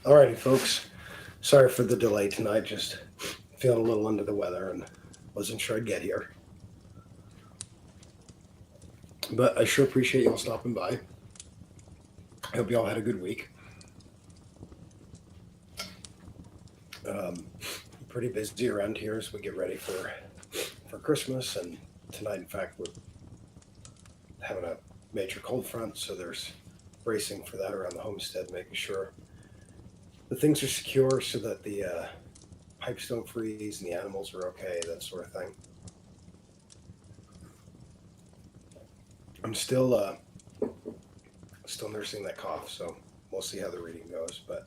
Alrighty, folks. Sorry for the delay tonight. Just feeling a little under the weather and wasn't sure I'd get here. But I sure appreciate y'all stopping by. I hope y'all had a good week. Pretty busy around here as we get ready for Christmas. And tonight, in fact, we're having a major cold front, so there's bracing for that around the homestead, making sure the things are secure so that the pipes don't freeze and the animals are okay, that sort of thing. I'm still nursing that cough, so we'll see how the reading goes. But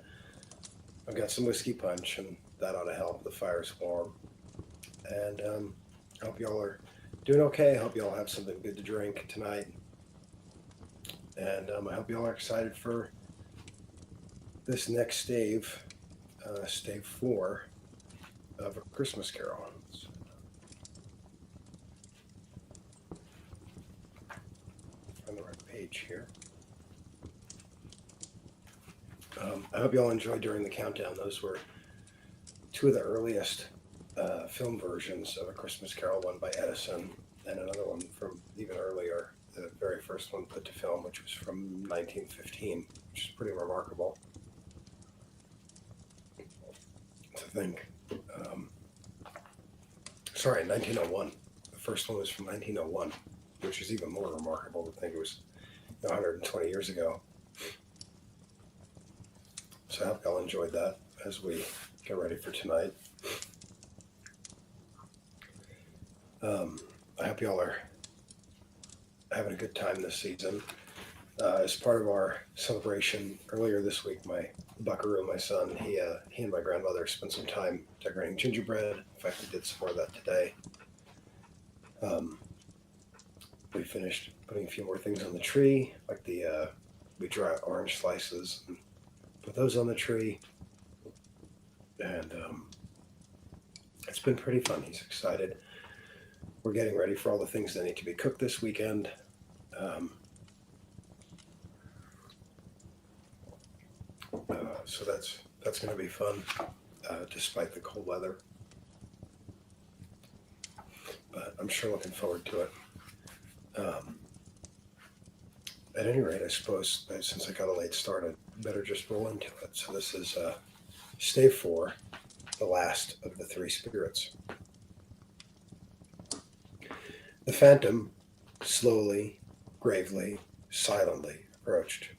I've got some whiskey punch, and that ought to help. The fire's warm, and I hope y'all are doing okay. I hope y'all have something good to drink tonight, and I hope y'all are excited for this next stave, stave 4 of A Christmas Carol. On the right page here. I hope y'all enjoyed during the countdown. Those were two of the earliest film versions of A Christmas Carol, one by Edison and another one from even earlier, the very first one put to film, which was from 1915, which is pretty remarkable to think. Sorry, 1901. The first one was from 1901, which is even more remarkable to think it was 120 years ago. So I hope y'all enjoyed that as we get ready for tonight. I hope y'all are having a good time this season. As part of our celebration earlier this week, my Buckaroo, my son, he and my grandmother spent some time decorating gingerbread. In fact, we did some more of that today. We finished putting a few more things on the tree, like we dry orange slices and put those on the tree. And it's been pretty fun. He's excited. We're getting ready for all the things that need to be cooked this weekend. So that's going to be fun, despite the cold weather. But I'm sure looking forward to it. At any rate, I suppose since I got a late start, I'd better just roll into it. So this is stave 4, the last of the 3 spirits. The phantom slowly, gravely, silently approached.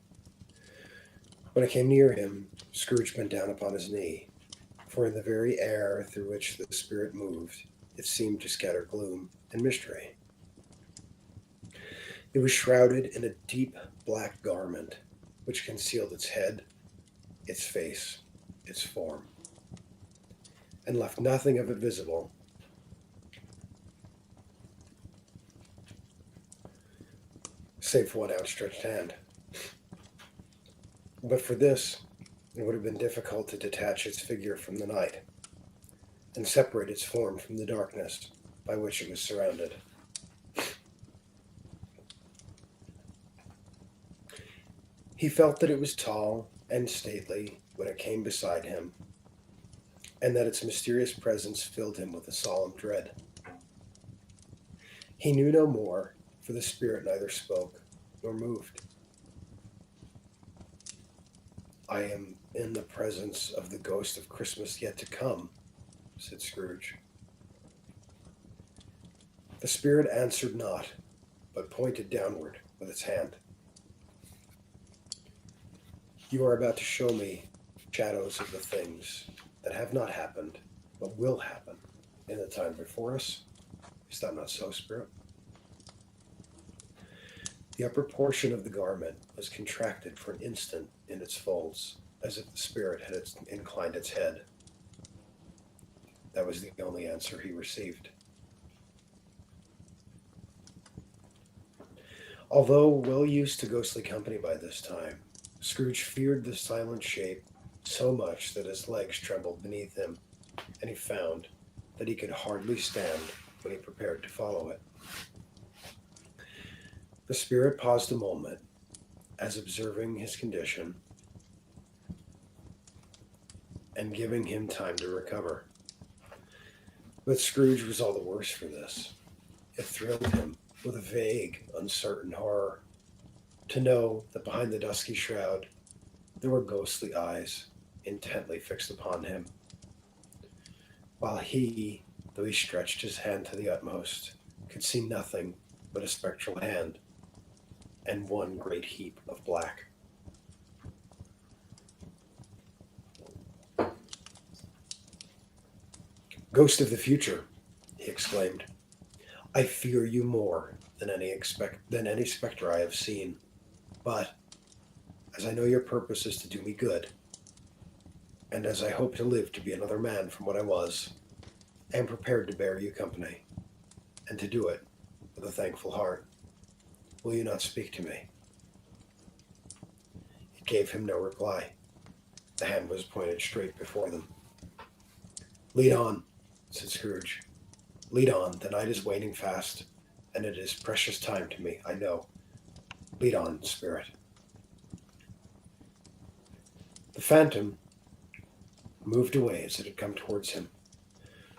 When it came near him, Scrooge bent down upon his knee, for in the very air through which the spirit moved, it seemed to scatter gloom and mystery. It was shrouded in a deep black garment, which concealed its head, its face, its form, and left nothing of it visible save for one outstretched hand. But for this, it would have been difficult to detach its figure from the night and separate its form from the darkness by which it was surrounded. He felt that it was tall and stately when it came beside him, and that its mysterious presence filled him with a solemn dread. He knew no more, for the spirit neither spoke nor moved. "I am in the presence of the ghost of Christmas yet to come," said Scrooge. The spirit answered not, but pointed downward with its hand. "You are about to show me shadows of the things that have not happened, but will happen in the time before us. Is that not so, Spirit?" The upper portion of the garment was contracted for an instant in its folds, as if the spirit had inclined its head. That was the only answer he received. Although well used to ghostly company by this time, Scrooge feared the silent shape so much that his legs trembled beneath him, and he found that he could hardly stand when he prepared to follow it. The spirit paused a moment, as observing his condition, and giving him time to recover. But Scrooge was all the worse for this. It thrilled him with a vague, uncertain horror to know that behind the dusky shroud there were ghostly eyes intently fixed upon him, while he, though he stretched his hand to the utmost, could see nothing but a spectral hand and one great heap of black. "Ghost of the future," he exclaimed, "I fear you more than any spectre I have seen. But as I know your purpose is to do me good, and as I hope to live to be another man from what I was, I am prepared to bear you company, and to do it with a thankful heart. Will you not speak to me?" It gave him no reply. The hand was pointed straight before them. "Lead on," said Scrooge. "Lead on. The night is waning fast, and it is precious time to me, I know. Lead on, spirit." The phantom moved away as it had come towards him.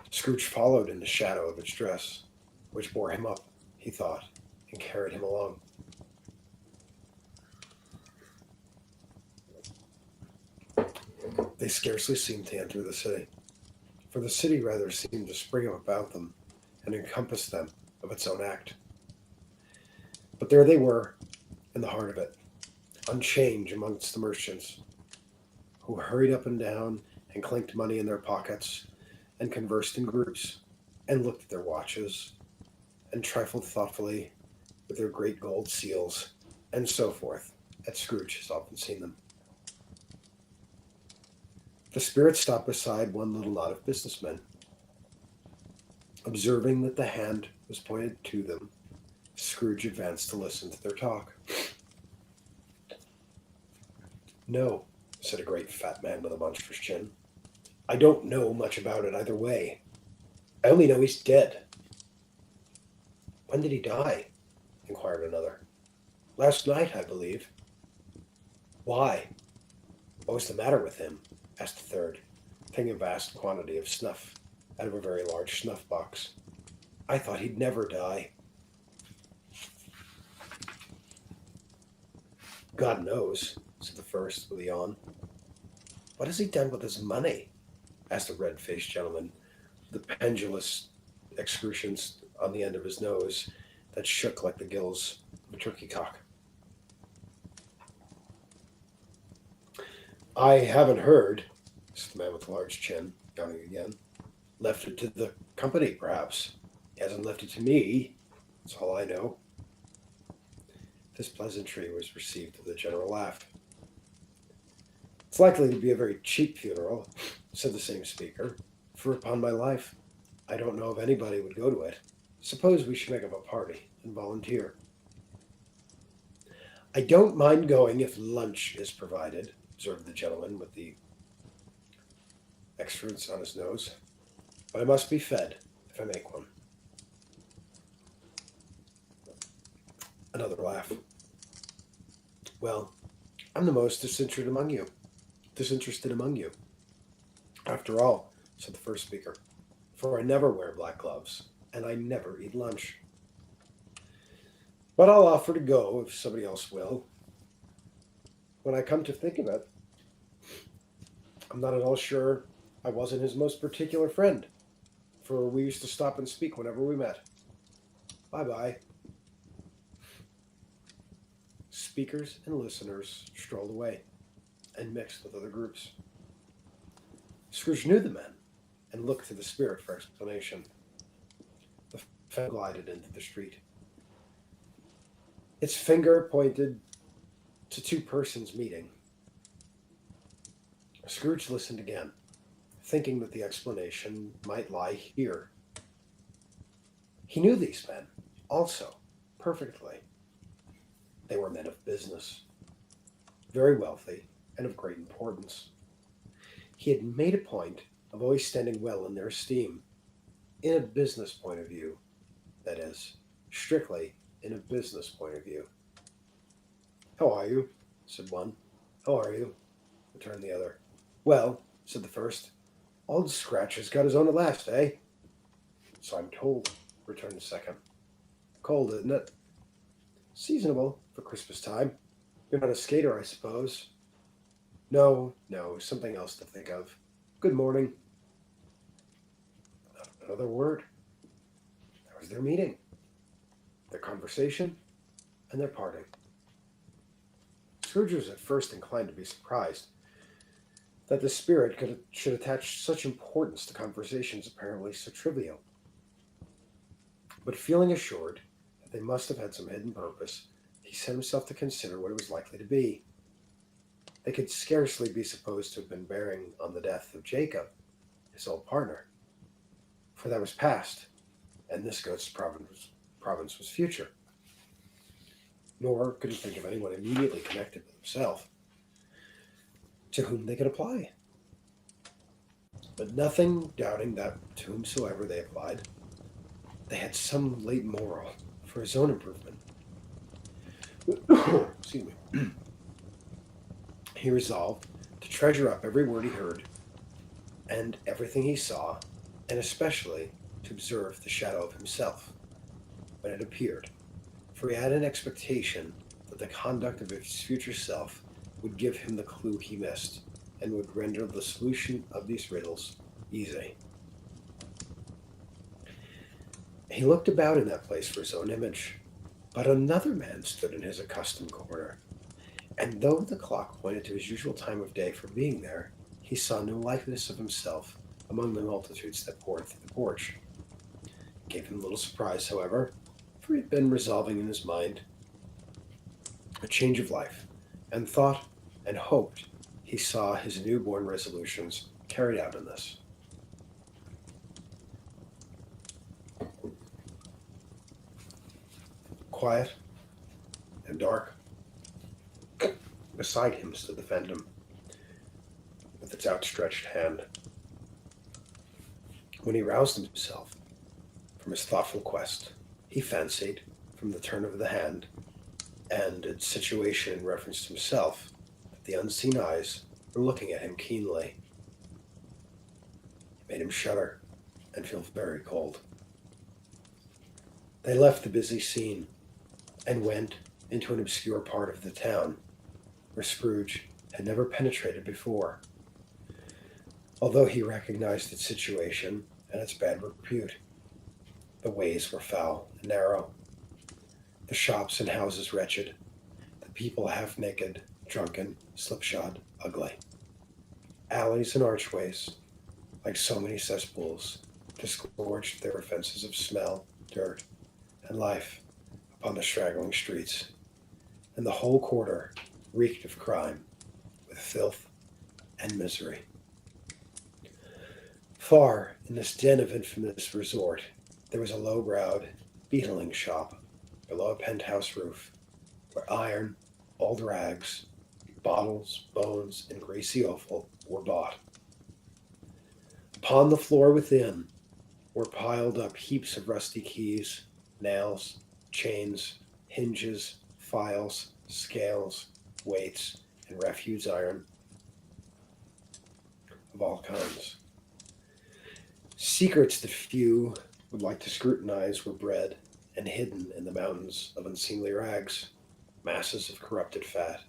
Scrooge followed in the shadow of its dress, which bore him up, he thought, and carried him along. They scarcely seemed to enter the city, for the city rather seemed to spring up about them and encompass them of its own act. But there they were, in the heart of it, on 'change amongst the merchants, who hurried up and down and clinked money in their pockets, and conversed in groups, and looked at their watches, and trifled thoughtfully with their great gold seals, and so forth, as Scrooge has often seen them. The spirit stopped beside one little knot of businessmen. Observing that the hand was pointed to them, Scrooge advanced to listen to their talk. "No," said a great fat man with a monstrous chin. "I don't know much about it either way. I only know he's dead." "When did he die?" inquired another. "Last night, I believe." "Why? What was the matter with him?" asked a third, taking a vast quantity of snuff out of a very large snuff box. "I thought he'd never die." "God knows," said the first with a yawn. "What has he done with his money?" asked a red-faced gentleman with the pendulous excrusions on the end of his nose that shook like the gills of a turkey cock. "I haven't heard," said the man with the large chin, yawning again. "Left it to the company, perhaps. He hasn't left it to me. That's all I know." This pleasantry was received with a general laugh. "It's likely to be a very cheap funeral," said the same speaker, "for upon my life, I don't know if anybody would go to it. Suppose we should make up a party and volunteer." "I don't mind going if lunch is provided," observed the gentleman with the extras on his nose. "But I must be fed if I make one." Another laugh. "Well, I'm the most disinterested among you. After all," said the first speaker, "for I never wear black gloves, and I never eat lunch. But I'll offer to go if somebody else will. When I come to think of it, I'm not at all sure I wasn't his most particular friend, for we used to stop and speak whenever we met. Bye-bye." Speakers and listeners strolled away and mixed with other groups. Scrooge knew the men and looked to the spirit for explanation. The phantom glided into the street. Its finger pointed to two persons meeting. Scrooge listened again, thinking that the explanation might lie here. He knew these men, also, perfectly. They were men of business, very wealthy and of great importance. He had made a point of always standing well in their esteem, in a business point of view, that is, strictly in a business point of view. "How are you?" said one. "How are you?" returned the other. "Well," said the first. Old Scratch has got his own at last, eh? So I'm told, returned the second. Cold, isn't it? Seasonable for Christmas time. You're not a skater, I suppose. No, no, something else to think of. Good morning. Not another word. That was their meeting, their conversation, and their parting. Scrooge was at first inclined to be surprised that the spirit should attach such importance to conversations apparently so trivial. But feeling assured that they must have had some hidden purpose, he set himself to consider what it was likely to be. They could scarcely be supposed to have been bearing on the death of Jacob, his old partner, for that was past, and this ghost's province was future. Nor could he think of anyone immediately connected with himself to whom they could apply. But nothing doubting that to whomsoever they applied, they had some late moral for his own improvement. Excuse me. He resolved to treasure up every word he heard and everything he saw, and especially to observe the shadow of himself when it appeared, for he had an expectation that the conduct of his future self would give him the clue he missed, and would render the solution of these riddles easy. He looked about in that place for his own image, but another man stood in his accustomed corner, and though the clock pointed to his usual time of day for being there, he saw no likeness of himself among the multitudes that poured through the porch. It gave him little surprise, however, for he had been resolving in his mind a change of life, and thought and hoped he saw his newborn resolutions carried out in this. Quiet and dark, beside him stood the phantom, with its outstretched hand. When he roused himself from his thoughtful quest, he fancied, from the turn of the hand and its situation in reference to himself, that the unseen eyes were looking at him keenly. It made him shudder and feel very cold. They left the busy scene and went into an obscure part of the town where Scrooge had never penetrated before, although he recognized its situation and its bad repute. The ways were foul and narrow, the shops and houses wretched, the people half-naked, drunken, slipshod, ugly. Alleys and archways, like so many cesspools, disgorged their offenses of smell, dirt, and life upon the straggling streets, and the whole quarter reeked of crime, with filth and misery. Far in this den of infamous resort, there was a low-browed beetling shop below a penthouse roof, where iron, old rags, bottles, bones, and greasy offal were bought. Upon the floor within were piled up heaps of rusty keys, nails, chains, hinges, files, scales, weights, and refuse iron of all kinds. Secrets that few would like to scrutinize were bred and hidden in the mountains of unseemly rags, masses of corrupted fat,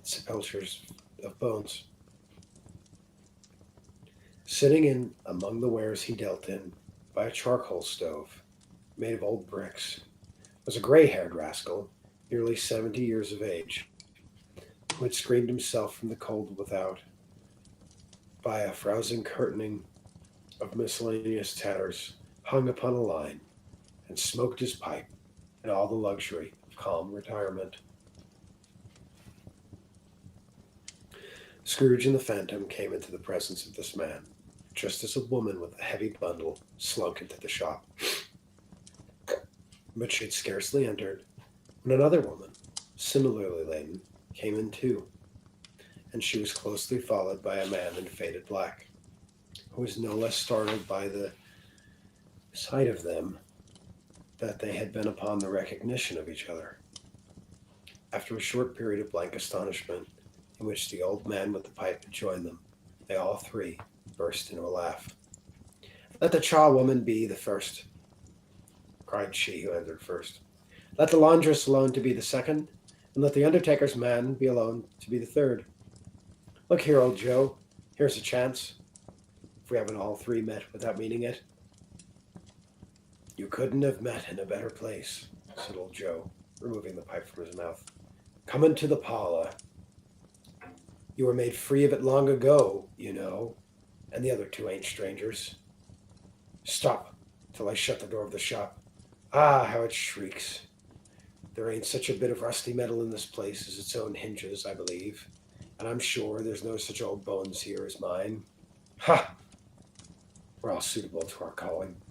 sepulchres of bones. Sitting in among the wares he dealt in, by a charcoal stove made of old bricks, was a gray-haired rascal, nearly 70 years of age, who had screened himself from the cold without by a frowsing curtaining of miscellaneous tatters hung upon a line, and smoked his pipe in all the luxury of calm retirement. Scrooge and the Phantom came into the presence of this man, just as a woman with a heavy bundle slunk into the shop. But she had scarcely entered when another woman, similarly laden, came in too, and she was closely followed by a man in faded black, who was no less startled by the sight of them that they had been upon the recognition of each other. After a short period of blank astonishment, in which the old man with the pipe had joined them, They all three burst into a laugh. "Let the charwoman be the first," cried she who entered first. "Let the laundress alone to be the second, and let the undertaker's man be alone to be the third. Look here, old Joe, here's a chance, if we haven't all three met without meaning it." "You couldn't have met in a better place," said old Joe, removing the pipe from his mouth. "Come into the parlor. You were made free of it long ago, you know, and the other two ain't strangers. Stop till I shut the door of the shop. Ah, how it shrieks! There ain't such a bit of rusty metal in this place as its own hinges, I believe, and I'm sure there's no such old bones here as mine. Ha! We're all suitable to our calling.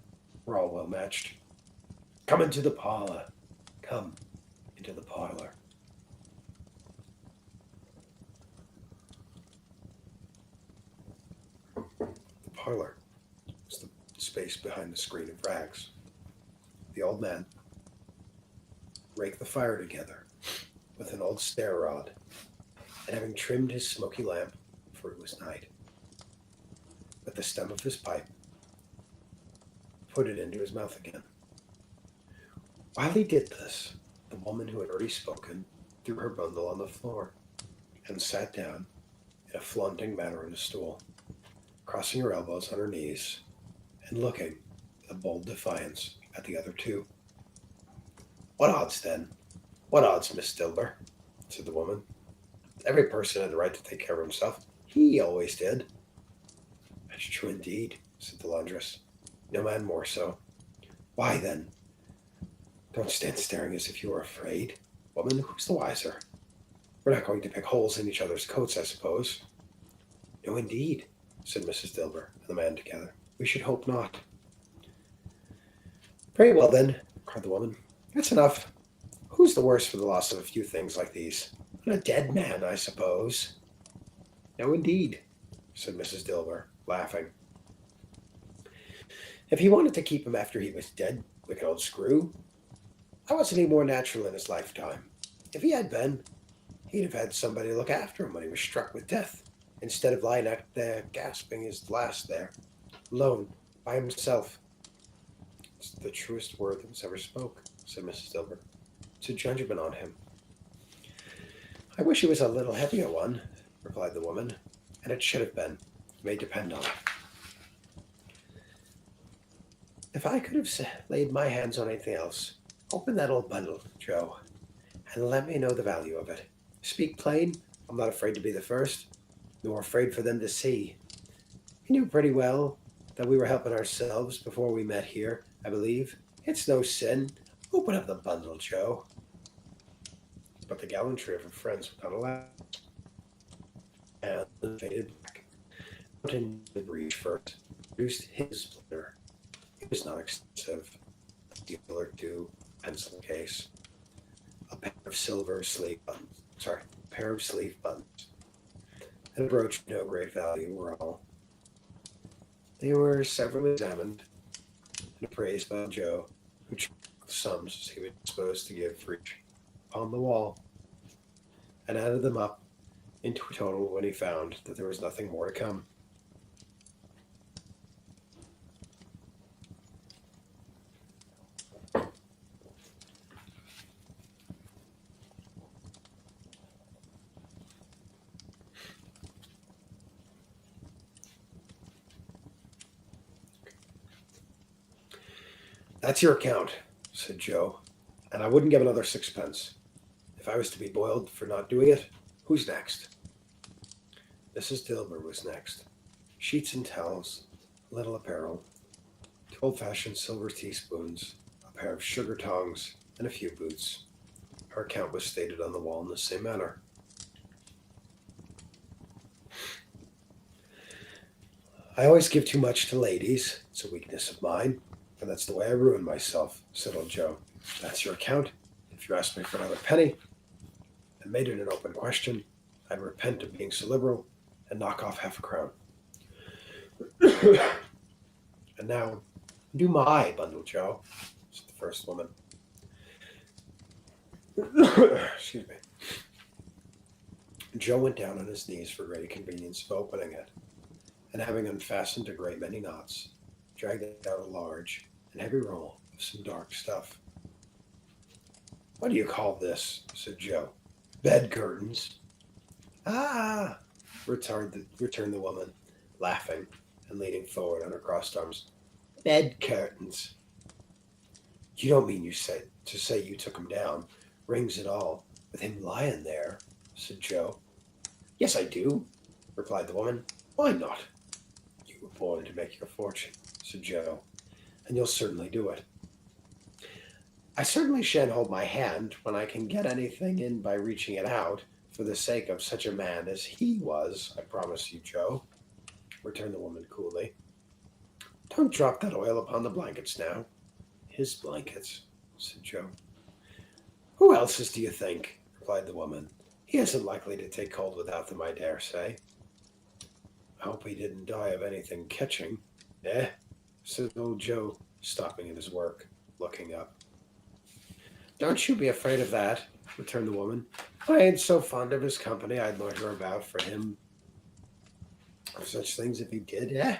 We're all well matched. Come into the parlor. Come into the parlor." The parlor was the space behind the screen of rags. The old man raked the fire together with an old stair rod, and having trimmed his smoky lamp, for it was night, with the stem of his pipe, put it into his mouth again. While he did this, the woman who had already spoken threw her bundle on the floor and sat down in a flaunting manner on a stool, crossing her elbows on her knees and looking with a bold defiance at the other two. "What odds, then? What odds, Miss Dilber?" said the woman. "Every person had the right to take care of himself. He always did." "That's true indeed," said the laundress. "No man more so. Why, then? Don't stand staring as if you were afraid. Woman, who's the wiser? We're not going to pick holes in each other's coats, I suppose." "No, indeed," said Mrs. Dilber and the man together. "We should hope not." "Very well, then," cried the woman. "That's enough. Who's the worse for the loss of a few things like these? A dead man, I suppose." "No, indeed," said Mrs. Dilber, laughing. "If he wanted to keep him after he was dead, wicked old screw, why wasn't he more natural in his lifetime? If he had been, he'd have had somebody look after him when he was struck with death, instead of lying out there gasping his last there, alone, by himself." "It's the truest word that was ever spoke," said Mrs. Dilber. "It's a judgment on him." "I wish it was a little heavier one," replied the woman, "and it should have been. You may depend on it. If I could have laid my hands on anything else, open that old bundle, Joe, and let me know the value of it. Speak plain, I'm not afraid to be the first, nor afraid for them to see. We knew pretty well that we were helping ourselves before we met here, I believe. It's no sin. Open up the bundle, Joe." But the gallantry of her friends would not allow it, and the faded back put in the breach first, produced his splitter. It was not extensive. A deal or two, pencil case, a pair of sleeve buttons, and a brooch of no great value were all. They were severally examined and appraised by Joe, who checked the sums as he was disposed to give for each upon the wall, and added them up into a total when he found that there was nothing more to come. "That's your account," said Joe, "and I wouldn't give another sixpence. If I was to be boiled for not doing it, who's next?" Mrs. Dilber was next. Sheets and towels, a little apparel, 2 old-fashioned silver teaspoons, a pair of sugar tongs, and a few boots. Her account was stated on the wall in the same manner. "I always give too much to ladies. It's a weakness of mine, and that's the way I ruin myself," said old Joe. "That's your account. If you asked me for another penny, and made it an open question, I'd repent of being so liberal, and knock off half a crown. And now, do my bundle, Joe," said the first woman. Excuse me. Joe went down on his knees for greater convenience of opening it, and having unfastened a great many knots, dragged out a large and heavy roll of some dark stuff. "What do you call this?" said Joe. "Bed curtains." "Ah!" returned the woman, laughing and leaning forward on her crossed arms. "Bed curtains. You don't mean to say you took him down, rings and all, with him lying there?" said Joe. "Yes, I do," replied the woman. "Why not?" "You were born to make your fortune," said Joe, "and you'll certainly do it." "I certainly shan't hold my hand when I can get anything in by reaching it out, for the sake of such a man as he was, I promise you, Joe," returned the woman coolly. "Don't drop that oil upon the blankets now." "His blankets," said Joe. "Who else's do you think?" replied the woman. "He isn't likely to take cold without them, I dare say." "I hope he didn't die of anything catching." "Eh?" said old Joe, stopping in his work, looking up. "Don't you be afraid of that," returned the woman. "I ain't so fond of his company I'd loiter about for him of such things if he did. Eh?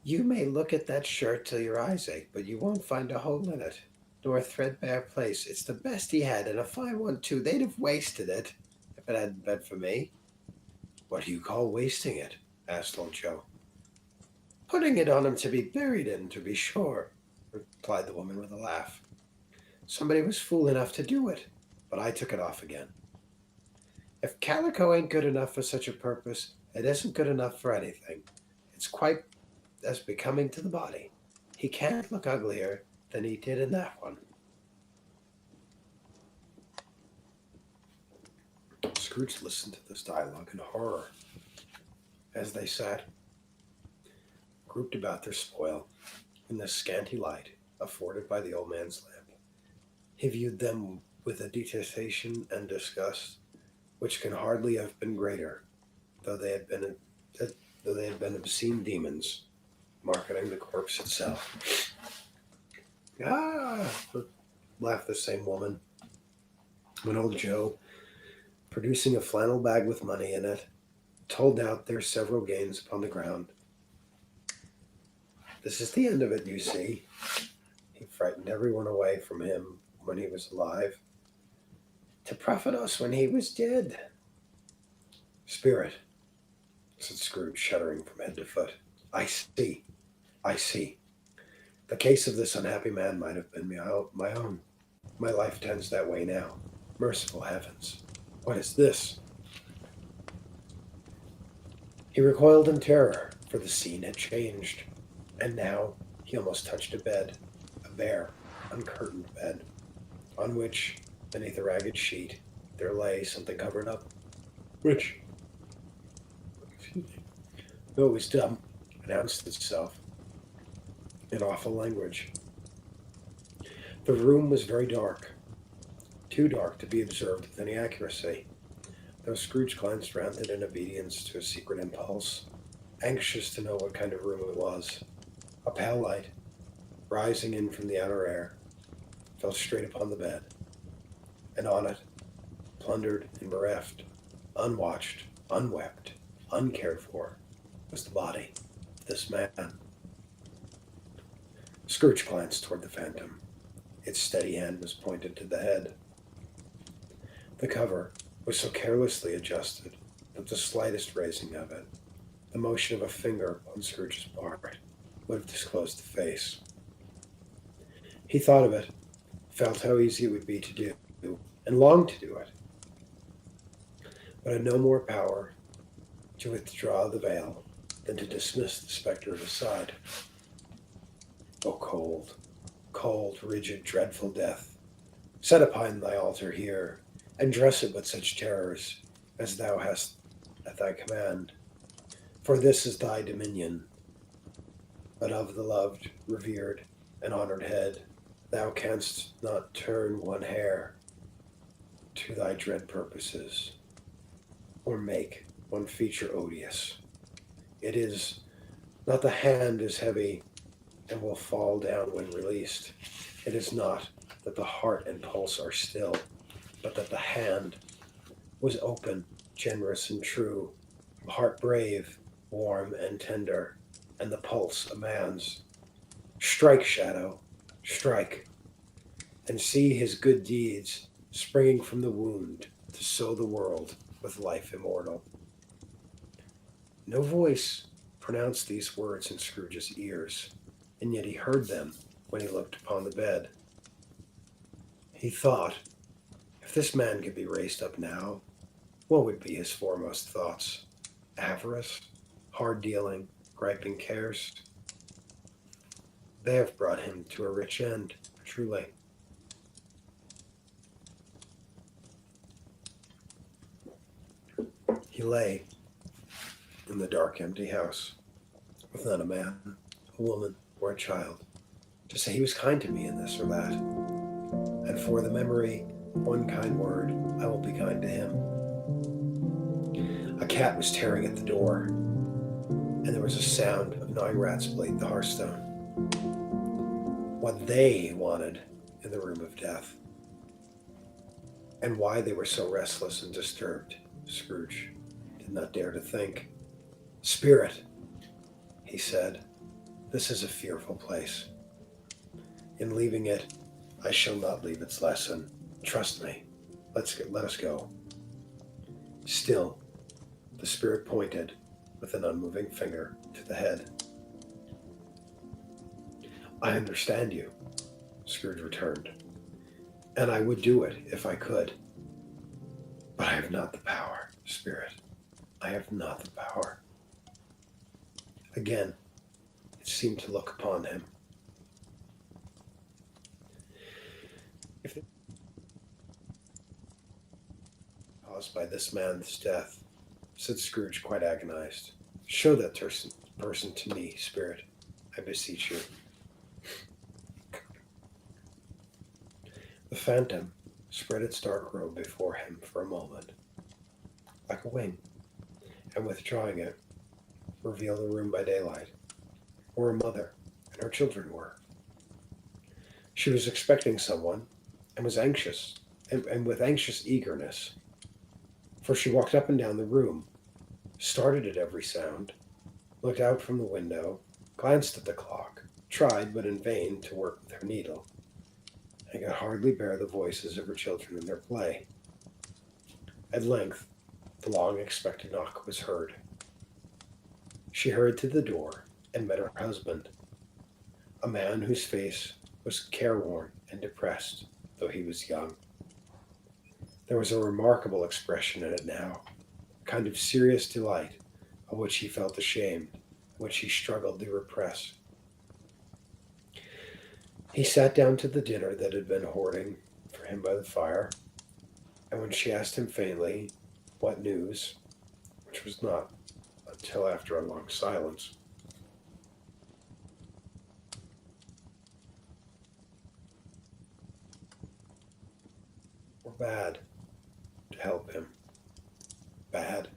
You may look at that shirt till your eyes ache, but you won't find a hole in it, nor a threadbare place. It's the best he had, and a fine one too. They'd have wasted it if it hadn't been for me." "What do you call wasting it?" asked old Joe. "Putting it on him to be buried in, to be sure," replied the woman with a laugh. "Somebody was fool enough to do it, but I took it off again. If calico ain't good enough for such a purpose, it isn't good enough for anything. It's quite as becoming to the body. He can't look uglier than he did in that one." Scrooge listened to this dialogue in horror as they sat grouped about their spoil in the scanty light afforded by the old man's lamp. He viewed them with a detestation and disgust which can hardly have been greater, though they had been obscene demons marketing the corpse itself. "Ah!" laughed the same woman, when old Joe, producing a flannel bag with money in it, told out their several gains upon the ground. "This is the end of it, you see. He frightened everyone away from him when he was alive, to profit us when he was dead." "Spirit," said Scrooge, shuddering from head to foot. "I see. I see. The case of this unhappy man might have been my own. My life tends that way now. Merciful heavens! What is this?" He recoiled in terror, for the scene had changed, and now he almost touched a bed, a bare, uncurtained bed, on which, beneath a ragged sheet, there lay something covered up, which, though it was dumb, announced itself in awful language. The room was very dark, too dark to be observed with any accuracy, though Scrooge glanced round it in obedience to a secret impulse, anxious to know what kind of room it was. A pale light, rising in from the outer air, fell straight upon the bed, and on it, plundered and bereft, unwatched, unwept, uncared for, was the body of this man. Scrooge glanced toward the phantom. Its steady hand was pointed to the head. The cover was so carelessly adjusted that the slightest raising of it, the motion of a finger on Scrooge's part, would have disclosed the face. He thought of it, felt how easy it would be to do, and longed to do it, but had no more power to withdraw the veil than to dismiss the spectre at his side. "O cold, cold, rigid, dreadful death, set upon thy altar here, and dress it with such terrors as thou hast at thy command. For this is thy dominion, but of the loved, revered, and honored head thou canst not turn one hair to thy dread purposes, or make one feature odious. It is not the hand is heavy and will fall down when released. It is not that the heart and pulse are still, but that the hand was open, generous, and true, a heart brave, warm and tender, and the pulse a man's. Strike, shadow, strike, and see his good deeds springing from the wound to sow the world with life immortal. No voice pronounced these words in Scrooge's ears, and yet he heard them when he looked upon the bed. He thought, if this man could be raised up now, what would be his foremost thoughts? Avarice, hard dealing, griping cares? They have brought him to a rich end, truly. He lay in the dark, empty house, with not a man, a woman, or a child, to say he was kind to me in this or that, and for the memory, one kind word, I will be kind to him. A cat was tearing at the door, and there was a sound of gnawing rats beneath the hearthstone. What they wanted in the room of death, and why they were so restless and disturbed, Scrooge did not dare to think. Spirit, he said, this is a fearful place. In leaving it, I shall not leave its lesson. Trust me. Let us go. Still, the spirit pointed with an unmoving finger to the head. I understand you, Scrooge returned, and I would do it if I could. But I have not the power, Spirit. I have not the power. Again, it seemed to look upon him. If the caused by this man's death, said Scrooge, quite agonized, show that person to me, Spirit, I beseech you. The phantom spread its dark robe before him for a moment, like a wing, and withdrawing it, revealed a room by daylight, where a mother and her children were. She was expecting someone, and was anxious, and with anxious eagerness, for she walked up and down the room, started at every sound, looked out from the window, glanced at the clock, tried, but in vain, to work with her needle, and could hardly bear the voices of her children in their play. At length, the long-expected knock was heard. She hurried to the door and met her husband, a man whose face was careworn and depressed, though he was young. There was a remarkable expression in it now, a kind of serious delight, of which he felt ashamed, which he struggled to repress. He sat down to the dinner that had been hoarding for him by the fire, and when she asked him faintly, what news, which was not until after a long silence, were bad to help him. Bad,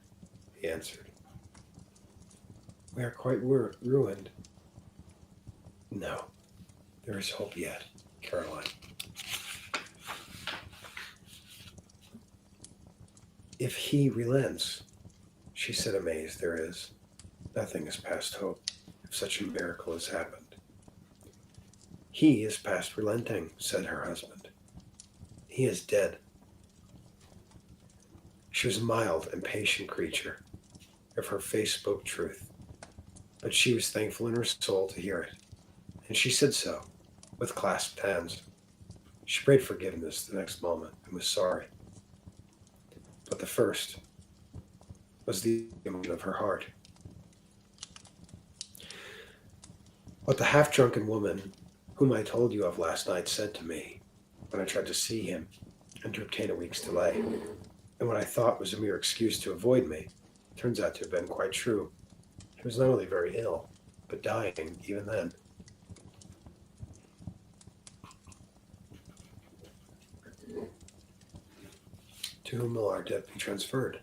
he answered. We are quite ruined. No, there is hope yet, Caroline. If he relents, she said, amazed, there is. Nothing is past hope, if such a miracle has happened. He is past relenting, said her husband. He is dead. She was a mild and patient creature, if her face spoke truth, but she was thankful in her soul to hear it, and she said so, with clasped hands. She prayed forgiveness the next moment and was sorry. But the first was the emotion of her heart. What the half-drunken woman whom I told you of last night said to me when I tried to see him and to obtain a week's delay, and what I thought was a mere excuse to avoid me, turns out to have been quite true. He was not only very ill, but dying even then. To whom will our debt be transferred?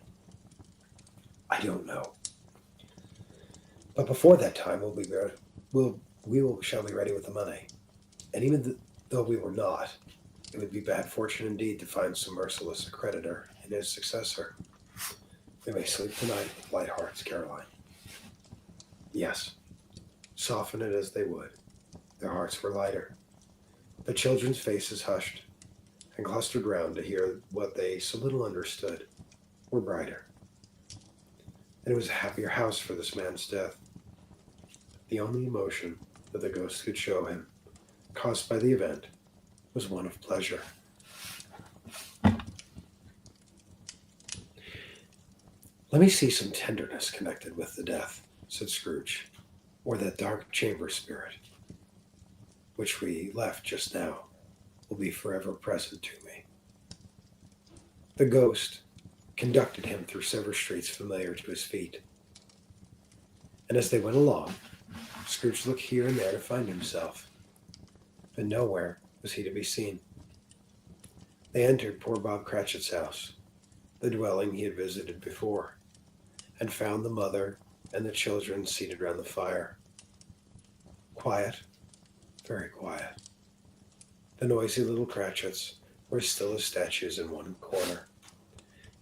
I don't know. But before that time, we shall be ready with the money. And even though we were not, it would be bad fortune indeed to find so merciless a creditor in his successor. We may sleep tonight with light hearts, Caroline. Yes, soften it as they would. Their hearts were lighter. The children's faces hushed and clustered round to hear what they so little understood were brighter. And it was a happier house for this man's death. The only emotion that the ghost could show him, caused by the event, was one of pleasure. Let me see some tenderness connected with the death, said Scrooge, or that dark chamber spirit, which we left just now, will be forever present to me. The ghost conducted him through several streets familiar to his feet. And as they went along, Scrooge looked here and there to find himself, but nowhere was he to be seen. They entered poor Bob Cratchit's house, the dwelling he had visited before, and found the mother and the children seated round the fire. Quiet, very quiet. The noisy little Cratchits were still as statues in one corner,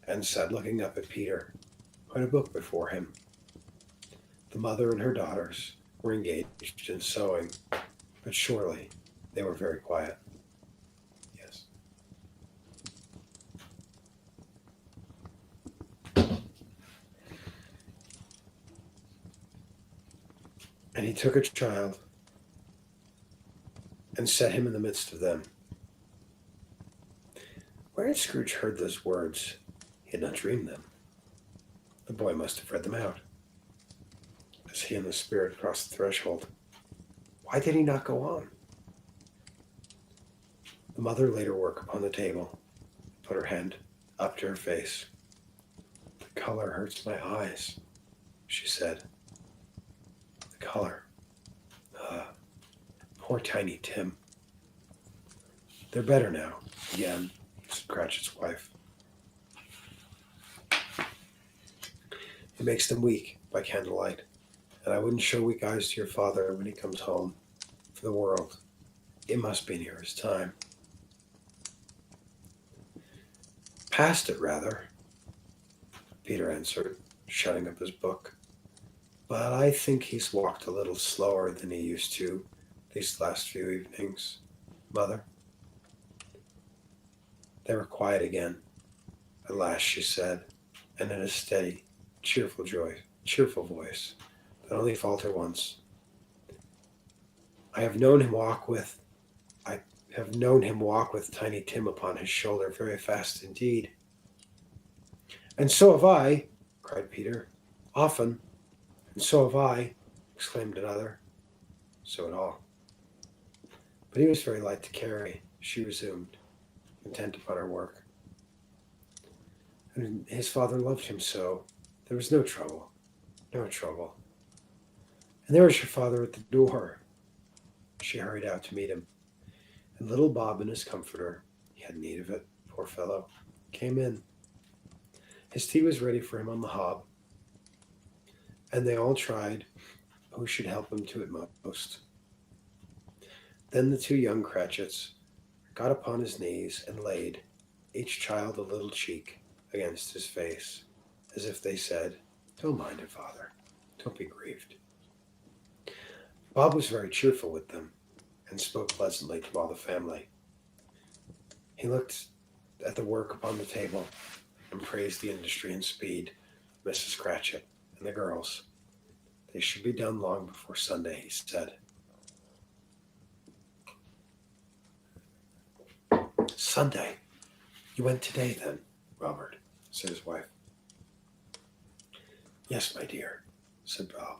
and sat looking up at Peter, who had a book before him. The mother and her daughters were engaged in sewing, but surely they were very quiet. Yes. And he took a child and set him in the midst of them. Where had Scrooge heard those words? He had not dreamed them. The boy must have read them out as he and the spirit crossed the threshold. Why did he not go on? The mother laid her work upon the table, put her hand up to her face. The color hurts my eyes, she said. The color. Poor Tiny Tim. They're better now, again, said Cratchit's wife. It makes them weak by candlelight, and I wouldn't show weak eyes to your father when he comes home for the world. It must be near his time. Past it, rather, Peter answered, shutting up his book. But I think he's walked a little slower than he used to these last few evenings, Mother. They were quiet again. At last she said, and in a steady, cheerful voice that only faltered once. I have known him walk with Tiny Tim upon his shoulder very fast indeed. And so have I, cried Peter. Often. And so have I, exclaimed another. So had all. But he was very light to carry, she resumed, intent upon her work. And his father loved him so. There was no trouble. No trouble. And there was your father at the door. She hurried out to meet him. And little Bob and his comforter, he had need of it, poor fellow, came in. His tea was ready for him on the hob, and they all tried who should help him to it most. Then the two young Cratchits got upon his knees and laid, each child a little cheek, against his face, as if they said, Don't mind it, Father. Don't be grieved. Bob was very cheerful with them, and spoke pleasantly to all the family. He looked at the work upon the table, and praised the industry and speed of Mrs. Cratchit and the girls. They should be done long before Sunday, he said. Sunday? You went today, then, Robert, said his wife. Yes, my dear, said Bob.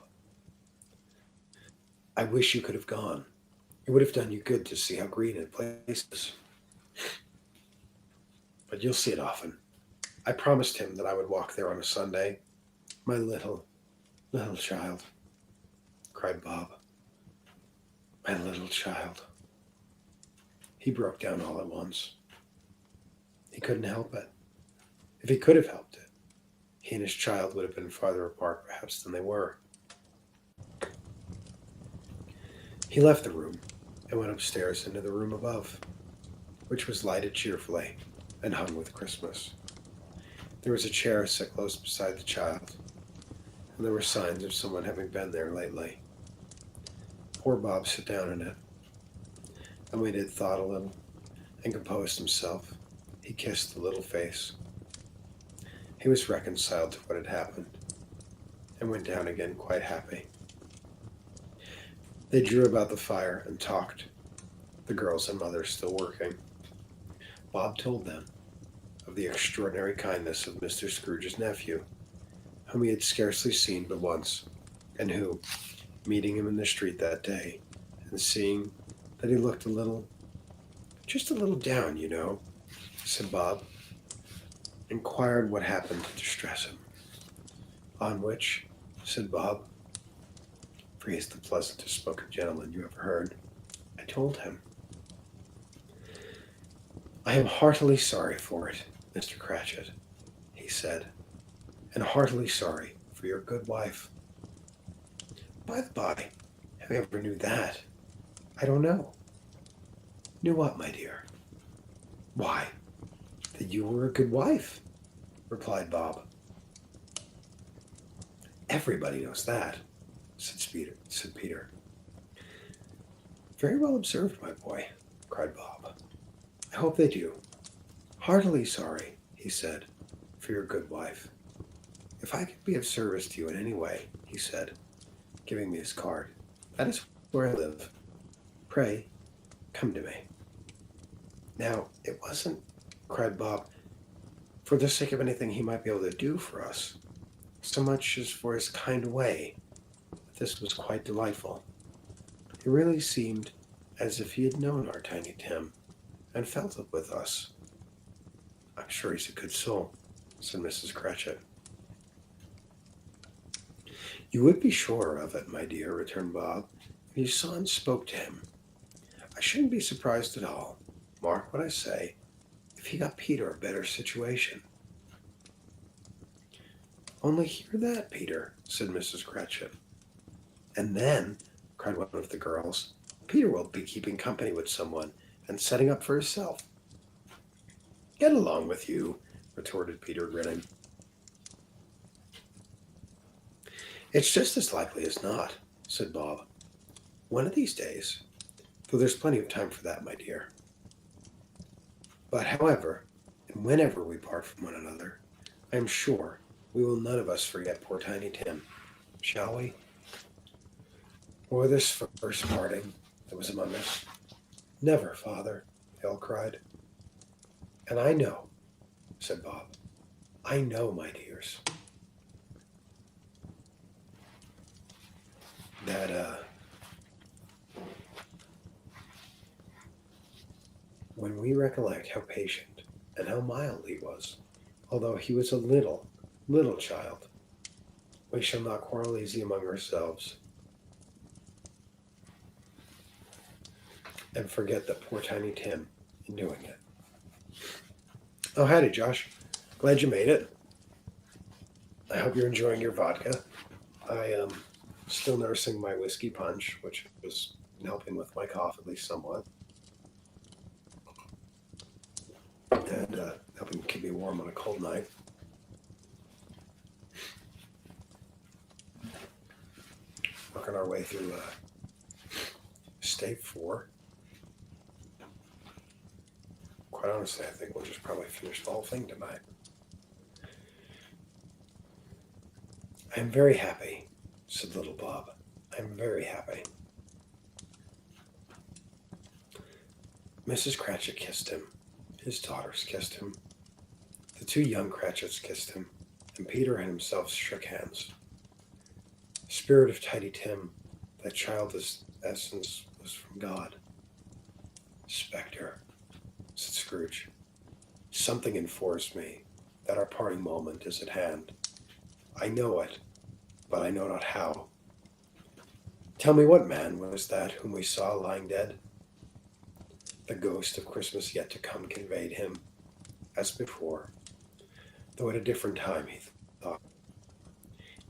I wish you could have gone. It would have done you good to see how green the place is. But you'll see it often. I promised him that I would walk there on a Sunday. My little child, cried Bob. My little child. He broke down all at once. He couldn't help it. If he could have helped it, he and his child would have been farther apart perhaps than they were. He left the room and went upstairs into the room above, which was lighted cheerfully and hung with Christmas. There was a chair set close beside the child, and there were signs of someone having been there lately. Poor Bob sat down in it, and when he had thought a little and composed himself, he kissed the little face. He was reconciled to what had happened, and went down again quite happy. They drew about the fire and talked, the girls and mother still working. Bob told them of the extraordinary kindness of Mr. Scrooge's nephew, whom he had scarcely seen but once, and who, meeting him in the street that day, and seeing that he looked just a little down, said Bob, inquired what happened to distress him. On which, said Bob, for he is the pleasantest spoken gentleman you ever heard, I told him, I am heartily sorry for it, Mr. Cratchit, he said, and heartily sorry for your good wife. By the by, have you ever knew that? I don't know. Knew what, my dear? Why, that you were a good wife, replied Bob. Everybody knows that, said Peter. Very well observed, my boy, cried Bob. I hope they do. Heartily sorry, he said, for your good wife. If I could be of service to you in any way, he said, giving me his card, that is where I live. Pray, come to me. Now, it wasn't, cried Bob, for the sake of anything he might be able to do for us, so much as for his kind way. This was quite delightful. It really seemed as if he had known our Tiny Tim, and felt it with us. I'm sure he's a good soul, said Mrs. Cratchit. You would be sure of it, my dear, returned Bob, if you saw and spoke to him. I shouldn't be surprised at all, mark what I say, if he got Peter a better situation. Only hear that, Peter, said Mrs. Cratchit. And then, cried one of the girls, Peter will be keeping company with someone and setting up for himself. Get along with you, retorted Peter, grinning. It's just as likely as not, said Bob. One of these days, though there's plenty of time for that, my dear. But however, and whenever we part from one another, I am sure we will none of us forget poor Tiny Tim, shall we? Or this first parting that was among us. Never, father, they all cried. And I know, said Bob. I know, my dears, that when we recollect how patient and how mild he was, although he was a little child, we shall not quarrel easy among ourselves and forget that poor Tiny Tim in doing it. Oh, howdy, Josh. Glad you made it. I hope you're enjoying your vodka. I am still nursing my whiskey punch, which was helping with my cough at least somewhat. And helping keep me warm on a cold night. Working our way through Stave 4. Quite honestly, I think we'll just probably finish the whole thing tonight. I am very happy, said little Bob. I am very happy. Mrs. Cratchit kissed him. His daughters kissed him. The two young Cratchits kissed him, and Peter and himself shook hands. The spirit of Tiny Tim, that childish essence, was from God. Spectre, said Scrooge. Something informs me that our parting moment is at hand. I know it, but I know not how. Tell me what man was that whom we saw lying dead? The ghost of Christmas yet to come conveyed him, as before, though at a different time, he thought.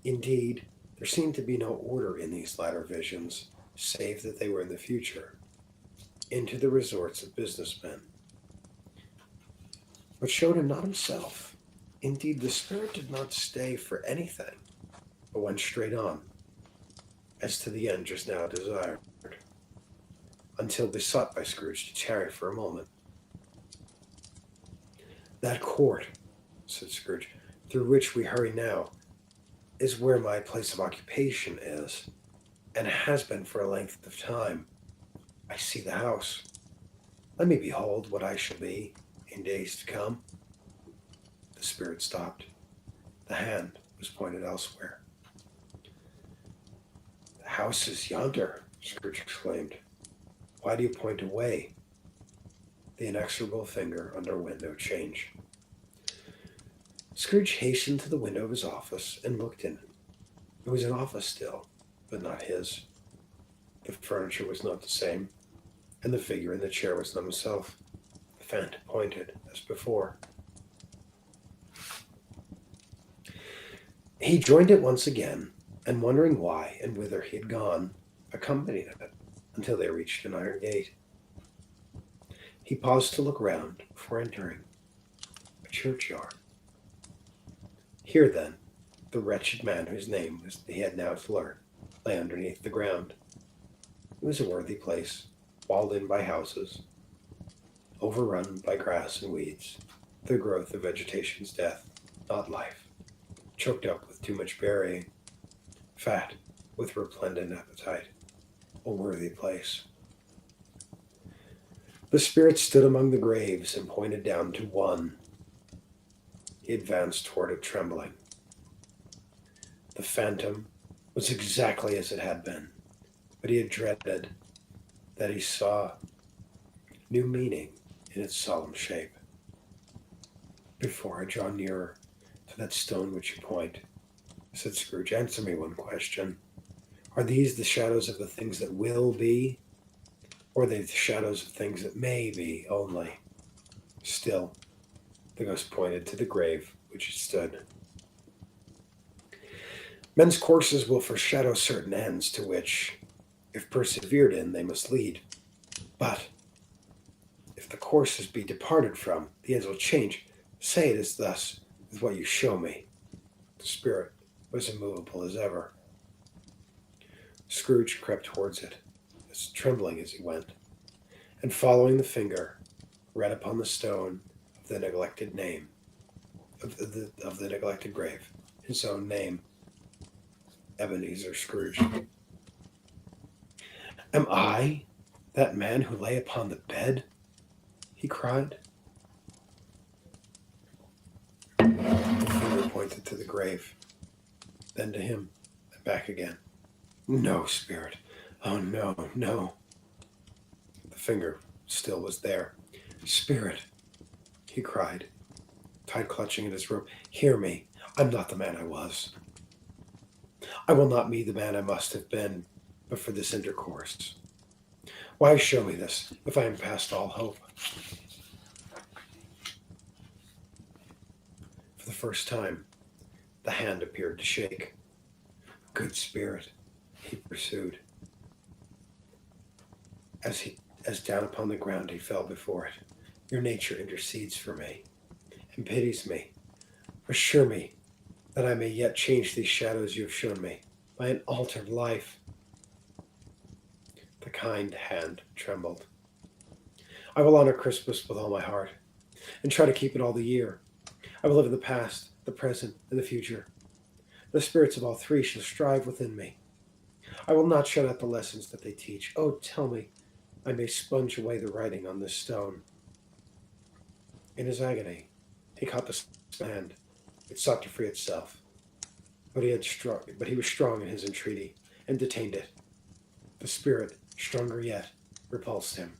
Indeed, there seemed to be no order in these latter visions, save that they were in the future, into the resorts of businessmen, but showed him not himself, Indeed, the spirit did not stay for anything, but went straight on, as to the end just now desired, until besought by Scrooge to tarry for a moment. "That court," said Scrooge, "through which we hurry now, is where my place of occupation is, and has been for a length of time. I see the house. Let me behold what I shall be in days to come." The spirit stopped. The hand was pointed elsewhere. "The house is yonder," Scrooge exclaimed. "Why do you point away?" The inexorable finger underwent no change. Scrooge hastened to the window of his office and looked in. It was an office still, but not his. The furniture was not the same, and the figure in the chair was not himself. The phantom pointed as before. He joined it once again, and wondering why and whither he had gone, accompanied it until they reached an iron gate. He paused to look round before entering a churchyard. Here, then, the wretched man whose name he had now to learn lay underneath the ground. It was a worthy place, walled in by houses, overrun by grass and weeds, the growth of vegetation's death, not life, choked up with too much burying, fat with resplendent appetite, a worthy place. The spirit stood among the graves and pointed down to one. He advanced toward it trembling. The phantom was exactly as it had been, but he had dreaded that he saw new meaning in its solemn shape. "Before I draw nearer to that stone which you point," said Scrooge, "answer me one question. Are these the shadows of the things that will be, or are they the shadows of things that may be only?" Still, the ghost pointed to the grave which it stood. "Men's courses will foreshadow certain ends to which, if persevered in, they must lead. But if the courses be departed from, the ends will change. Say it is thus with what you show me." The spirit was immovable as ever. Scrooge crept towards it, trembling as he went, and following the finger, read upon the stone of the neglected name, of the neglected grave, his own name, Ebenezer Scrooge. "Am I that man who lay upon the bed?" he cried. The finger pointed to the grave, then to him, and back again. "No, spirit. Oh, no, no." The finger still was there. "Spirit," he cried, tight clutching at his rope, "hear me. I'm not the man I was. I will not be the man I must have been but for this intercourse. Why show me this if I am past all hope?" For the first time, the hand appeared to shake. "Good spirit," he pursued, as down upon the ground he fell before it, "your nature intercedes for me, and pities me. Assure me that I may yet change these shadows you have shown me by an altered life." The kind hand trembled. "I will honor Christmas with all my heart, and try to keep it all the year. I will live in the past, the present, and the future. The spirits of all three shall strive within me. I will not shut out the lessons that they teach. Oh, tell me, I may sponge away the writing on this stone." In his agony, he caught the hand. It sought to free itself, but he was strong in his entreaty, and detained it. The spirit, stronger yet, repulsed him.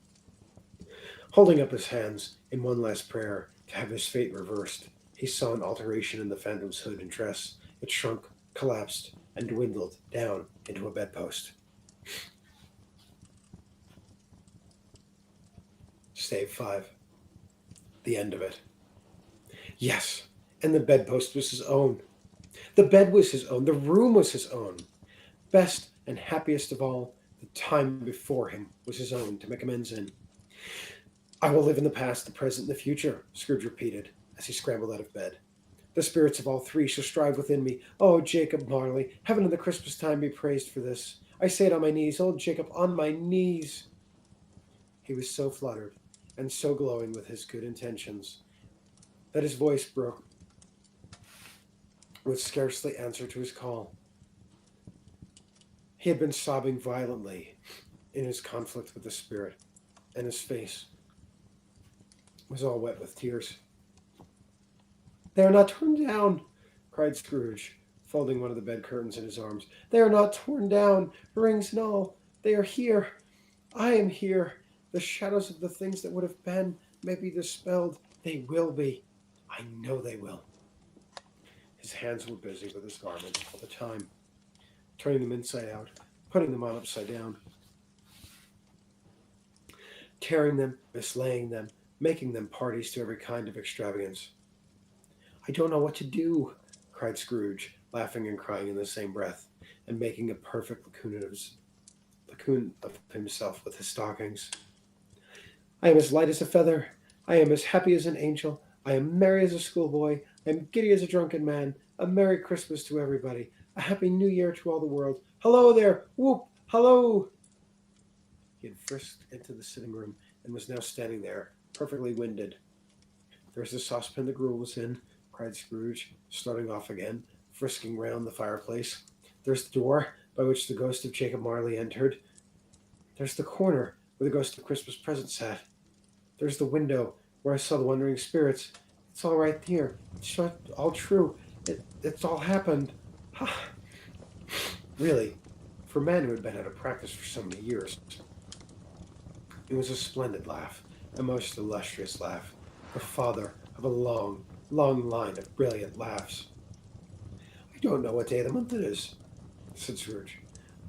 Holding up his hands in one last prayer to have his fate reversed, he saw an alteration in the phantom's hood and dress. It shrunk, collapsed, and dwindled down into a bedpost. Stave 5. The end of it. Yes, and the bedpost was his own. The bed was his own. The room was his own. Best and happiest of all, the time before him was his own to make amends in. "I will live in the past, the present, and the future," Scrooge repeated as he scrambled out of bed. The spirits of all three shall strive within me. Oh, Jacob Marley, heaven in the Christmas time be praised for this. I say it on my knees, old Jacob, on my knees. He was so fluttered and so glowing with his good intentions that his voice broke with scarcely answer to his call. He had been sobbing violently in his conflict with the spirit, and his face was all wet with tears. "They are not torn down," cried Scrooge, folding one of the bed curtains in his arms. "They are not torn down, rings and all. They are here. I am here. The shadows of the things that would have been may be dispelled. They will be. I know they will." His hands were busy with his garments all the time, turning them inside out, putting them on upside down, tearing them, mislaying them, making them parties to every kind of extravagance. "I don't know what to do," cried Scrooge, laughing and crying in the same breath, and making a perfect lacoon of himself with his stockings. "I am as light as a feather. I am as happy as an angel. I am merry as a schoolboy. I am giddy as a drunken man. A Merry Christmas to everybody. A Happy New Year to all the world. Hello there! Whoop! Hello!" He had frisked into the sitting room and was now standing there, perfectly winded. "There's the saucepan the gruel was in," cried Scrooge, starting off again, frisking round the fireplace. "There's the door by which the ghost of Jacob Marley entered. There's the corner where the ghost of Christmas present sat. There's the window where I saw the wandering spirits. It's all right here. It's all true. It's all happened. Ha!" Really, for a man who had been out of practice for so many years, it was a splendid laugh, a most illustrious laugh, the father of a long, long line of brilliant laughs. "I don't know what day of the month it is," said Scrooge.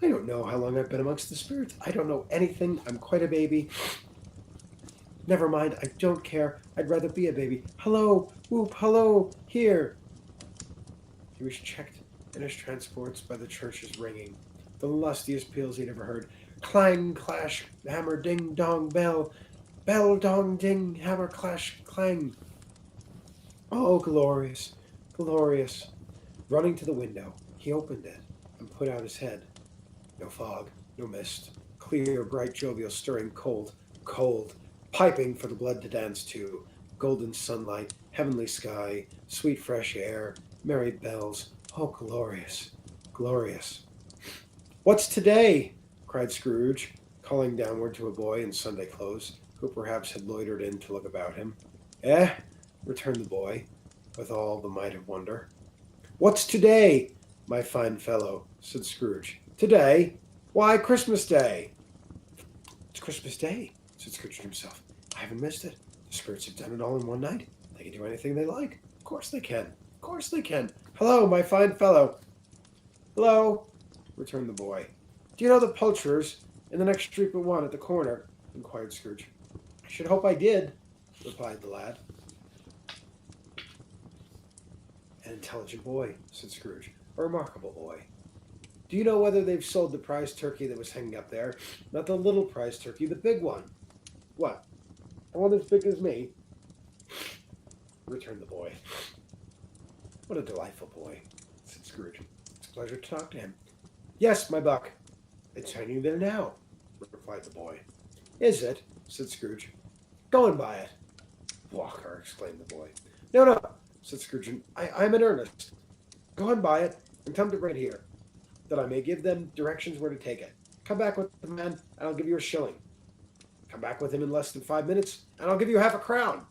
"I don't know how long I've been amongst the spirits. I don't know anything. I'm quite a baby. Never mind, I don't care. I'd rather be a baby. Hello! Whoop! Hello! Here!" He was checked in his transports by the church's ringing, the lustiest peals he'd ever heard. Clang, clash, hammer, ding, dong, bell. Bell, dong, ding, hammer, clash, clang. Oh, glorious, glorious. Running to the window, he opened it and put out his head. No fog, no mist. Clear, bright, jovial, stirring, cold, cold. Piping for the blood to dance to. Golden sunlight, heavenly sky, sweet fresh air, merry bells. Oh, glorious, glorious. "What's today?" cried Scrooge, calling downward to a boy in Sunday clothes, who perhaps had loitered in to look about him. "Eh?" returned the boy, with all the might of wonder. "What's today, my fine fellow?" said Scrooge. "Today? Why, Christmas Day." "It's Christmas Day," said Scrooge to himself. "I haven't missed it. The spirits have done it all in one night. They can do anything they like. Of course they can. Of course they can. Hello, my fine fellow." "Hello," returned the boy. "Do you know the poulterers in the next street but one at the corner?" inquired Scrooge. "I should hope I did," replied the lad. "An intelligent boy," said Scrooge. "A remarkable boy. Do you know whether they've sold the prize turkey that was hanging up there? Not the little prize turkey, the big one." "What? The one as big as me?" returned the boy. "What a delightful boy," said Scrooge. "It's a pleasure to talk to him." "Yes, my buck. It's hanging there now," replied the boy. "Is it?" said Scrooge. "Go and buy it." "Walker!" exclaimed the boy. "No, no," said Scrooge. I'm in earnest. Go and buy it, and come to bring it here, that I may give them directions where to take it. Come back with the man, and I'll give you a shilling. Come back with him in less than 5 minutes, and I'll give you half a crown."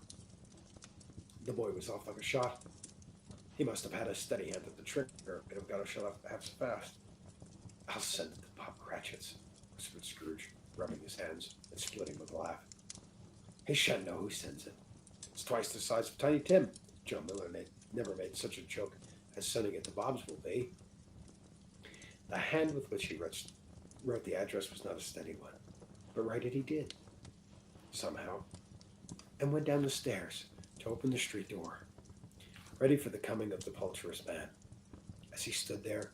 The boy was off like a shot. He must have had a steady hand at the trigger, and have got to shut off half so fast. "I'll send it to Pop Cratchit's," whispered Scrooge, rubbing his hands and splitting with a laugh. "He shan't know who sends it. It's twice the size of Tiny Tim. Joe Miller never made such a joke as sending it to Bob's will be." The hand with which he wrote the address was not a steady one, but write it he did, somehow, and went down the stairs to open the street door, ready for the coming of the poulterer's man. As he stood there,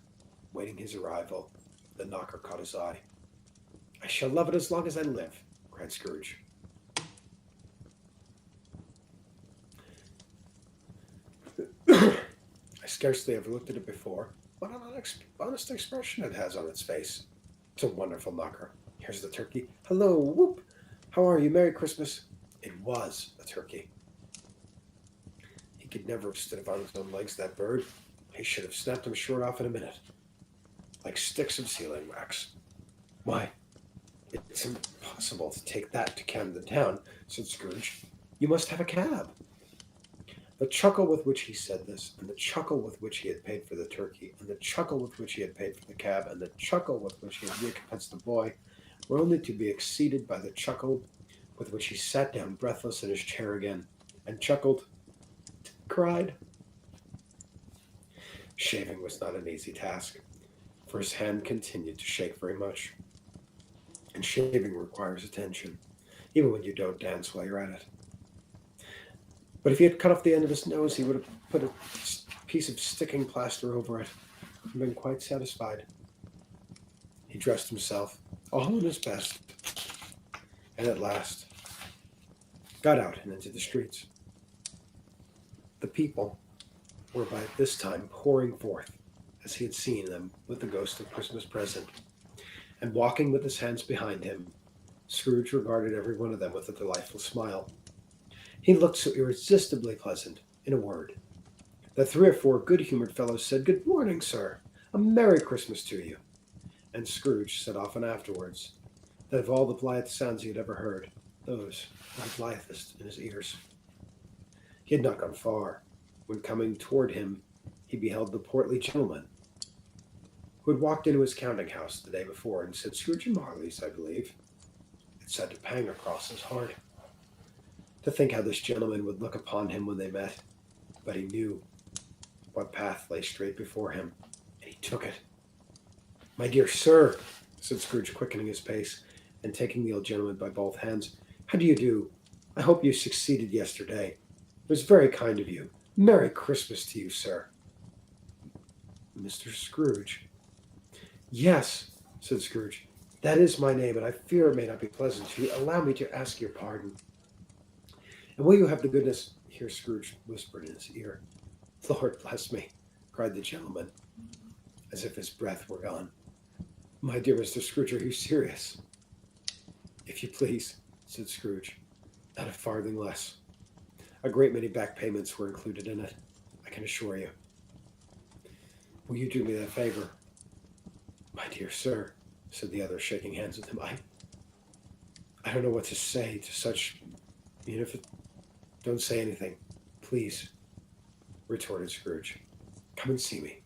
waiting his arrival, the knocker caught his eye. "I shall love it as long as I live," cried Scrooge. scarcely ever looked at it before. What an honest expression it has on its face. It's a wonderful knocker. Here's the turkey. Hello, whoop! How are you? Merry Christmas. It was a turkey. He could never have stood up on his own legs, that bird. He should have snapped him short off in a minute, like sticks of sealing wax. Why, it's impossible to take that to Camden Town, said Scrooge. You must have a cab. The chuckle with which he said this, and the chuckle with which he had paid for the turkey, and the chuckle with which he had paid for the cab, and the chuckle with which he had recompensed the boy, were only to be exceeded by the chuckle with which he sat down breathless in his chair again, and chuckled, cried. Shaving was not an easy task, for his hand continued to shake very much, and shaving requires attention, even when you don't dance while you're at it. But if he had cut off the end of his nose, he would have put a piece of sticking plaster over it and been quite satisfied. He dressed himself, all in his best, and at last got out and into the streets. The people were by this time pouring forth, as he had seen them with the ghost of Christmas present, and walking with his hands behind him, Scrooge regarded every one of them with a delightful smile. He looked so irresistibly pleasant, in a word, that 3 or 4 good-humored fellows said, "Good morning, sir. A Merry Christmas to you." And Scrooge said often afterwards that of all the blithe sounds he had ever heard, those were the blithest in his ears. He had not gone far, when coming toward him he beheld the portly gentleman who had walked into his counting-house the day before and said, "Scrooge and Marley's, I believe." It sent a pang across his heart to think how this gentleman would look upon him when they met, but he knew what path lay straight before him, and he took it. "My dear sir," said Scrooge, quickening his pace, and taking the old gentleman by both hands, "how do you do? I hope you succeeded yesterday. It was very kind of you. Merry Christmas to you, sir." "Mr. Scrooge?" "Yes," said Scrooge, "that is my name, and I fear it may not be pleasant to you. Allow me to ask your pardon. And will you have the goodness—" Here Scrooge whispered in his ear. "Lord bless me," cried the gentleman, as if his breath were gone. "My dear Mr. Scrooge, are you serious?" "If you please," said Scrooge, "not a farthing less. A great many back payments were included in it, I can assure you. Will you do me that favor?" "My dear sir," said the other, shaking hands with him, I don't know what to say to such... Don't say anything, please," retorted Scrooge. "Come and see me.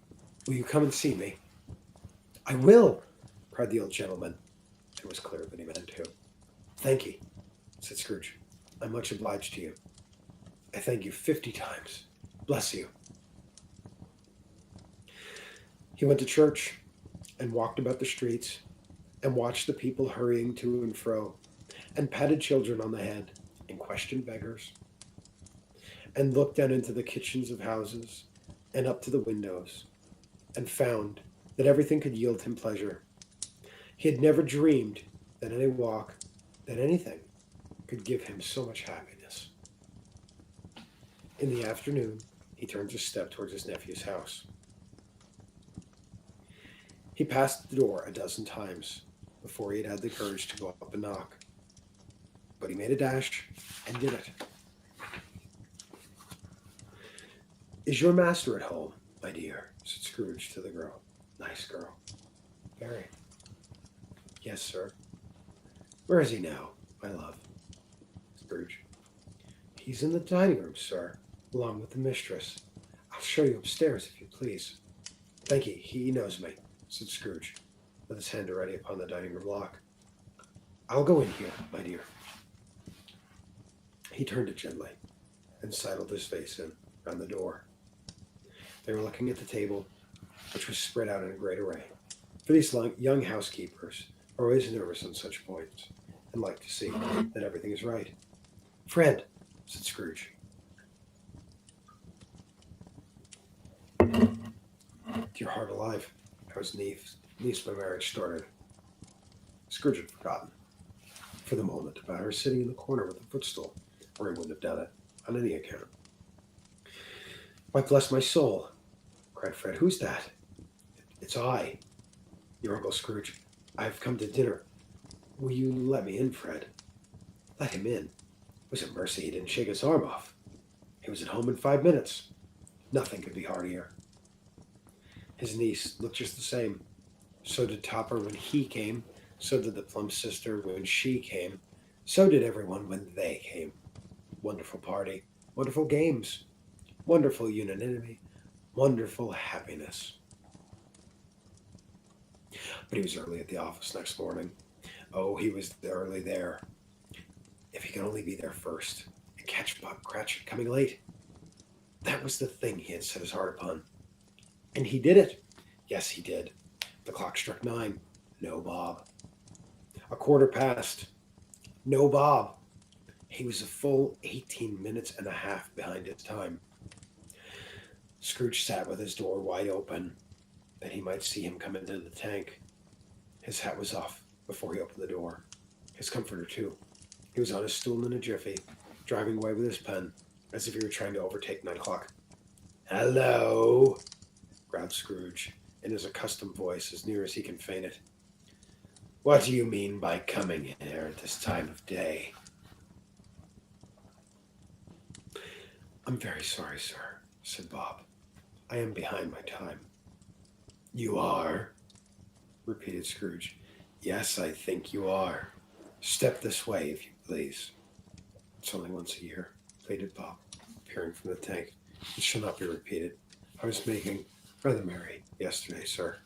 Will you come and see me?" "I will," cried the old gentleman. It was clear that he meant to. "Thank ye," said Scrooge. "I'm much obliged to you. I thank you 50 times. Bless you." He went to church, and walked about the streets, and watched the people hurrying to and fro, and patted children on the head, and questioned beggars, and looked down into the kitchens of houses, and up to the windows, and found that everything could yield him pleasure. He had never dreamed that any walk, that anything, could give him so much happiness. In the afternoon, he turned his step towards his nephew's house. He passed the door a dozen times before he had had the courage to go up and knock. But he made a dash and did it. "Is your master at home, my dear?" said Scrooge to the girl. "Nice girl." "Very." "Yes, sir." "Where is he now, my love?" Scrooge. "He's in the dining room, sir, along with the mistress. I'll show you upstairs, if you please." "Thank ye, he knows me," said Scrooge, with his hand already upon the dining room lock. "I'll go in here, my dear." He turned it gently, and sidled his face in, round the door. They were looking at the table, which was spread out in a great array. For these young housekeepers are always nervous on such points, and like to see that everything is right. "Fred," said Scrooge. "Dear heart alive, how his niece by marriage started." Scrooge had forgotten, for the moment, about her sitting in the corner with a footstool, or he wouldn't have done it on any account. "Why, bless my soul, cried Fred. "Who's that?" "It's I, your Uncle Scrooge. I've come to dinner. Will you let me in, Fred?" Let him in? It was a mercy he didn't shake his arm off. He was at home in 5 minutes. Nothing could be heartier. His niece looked just the same. So did Topper when he came. So did the plump sister when she came. So did everyone when they came. Wonderful party. Wonderful games. Wonderful unanimity. Wonderful happiness. But he was early at the office next morning. Oh, he was early there. If he could only be there first and catch Bob Cratchit coming late. That was the thing he had set his heart upon. And he did it. Yes, he did. The clock struck 9. No Bob. A quarter past. No Bob. He was a full 18 minutes and a half behind his time. Scrooge sat with his door wide open, that he might see him come into the tank. His hat was off before he opened the door. His comforter, too. He was on his stool in a jiffy, driving away with his pen, as if he were trying to overtake 9 o'clock. "Hello," growled Scrooge, in his accustomed voice, as near as he can feign it. "What do you mean by coming in here at this time of day?" "I'm very sorry, sir," said Bob. "I am behind my time." "You are?" repeated Scrooge. "Yes, I think you are. Step this way, if you please." "It's only once a year," pleaded Bob, peering from the tank. "It shall not be repeated. I was making rather merry yesterday, sir."